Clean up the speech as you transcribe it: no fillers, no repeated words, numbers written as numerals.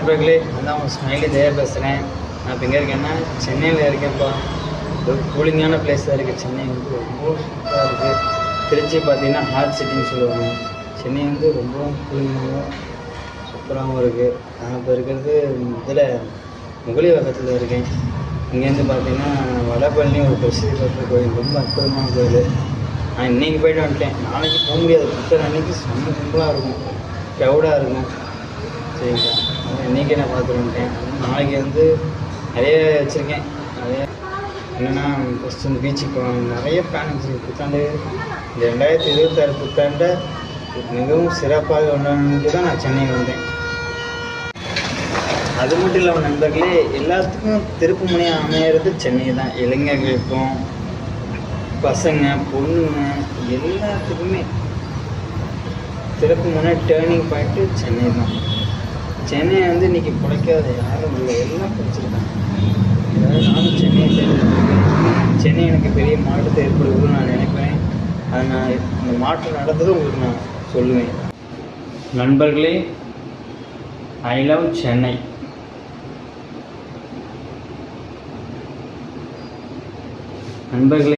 நண்பர்களே, நான் உங்கள் ஸ்மைலி ஜெயா பேசுகிறேன். நான் இப்போ எங்கே இருக்கேன்னா சென்னையில் இருக்கேன்ப்பா. ஒரு கூலிங்கான பிளேஸாக இருக்குது. சென்னை வந்து ரொம்ப சூப்பராக இருக்குது. திருச்சி பார்த்தீங்கன்னா ஹாட் சிட்டின்னு சொல்லுவாங்க. சென்னை வந்து ரொம்பவும் கூலிங்காகவும் சூப்பராகவும் இருக்குது. நான் இப்போ இருக்கிறது இதில் முகலி பக்கத்தில் இருக்கேன். இங்கேருந்து பார்த்தீங்கன்னா வடபழனி ஒரு பிரசித்தி பெற்ற கோயில், ரொம்ப அற்புதமான கோயில். நான் இன்றைக்கி போய்ட்டு வந்துட்டேன். நாளைக்கு போக முடியாது. புத்தர் அன்றைக்கி செம்ம கும்பலாக இருக்கும், க்ரௌடாக இருக்கும். சரிங்களா, இன்றைக்கி நான் பார்த்துட்டு வந்துட்டேன். நாளைக்கு வந்து நிறைய வச்சுருக்கேன். நிறைய என்னென்னா ஃபஸ்ட்டு இந்த பீச்சுக்கு போகணும். நிறைய பிளான் வச்சுருக்கேன். புத்தாண்டு இந்த 2026 புத்தாண்டை மிகவும் சிறப்பாக கொண்டாடிட்டு தான் நான் சென்னை வந்தேன். அது மட்டும் இல்லாமல் நண்பர்களே, எல்லாத்துக்கும் திருப்பு முனையாக அமையிறது சென்னை தான். இளைஞர்களுக்கும் பசங்க பொண்ணுங்க எல்லாத்துக்குமே திருப்பு முனை டேர்னிங் பாயிண்ட்டு சென்னை தான். சென்னையை வந்து இன்றைக்கி பிழைக்காத யாரும் இல்லை, எல்லாம் பிடிச்சிருக்காங்க. அதாவது நானும் சென்னையை தேர்ந்தெடுத்திருக்கேன். சென்னை எனக்கு பெரிய மாற்றத்தை ஏற்படுதுன்னு நான் நினைப்பேன். அதை நான் இந்த மாற்றம் நடந்ததும் உங்களுக்கு நான் சொல்லுவேன். நண்பர்களே, ஐ லவ் சென்னை. நண்பர்களே.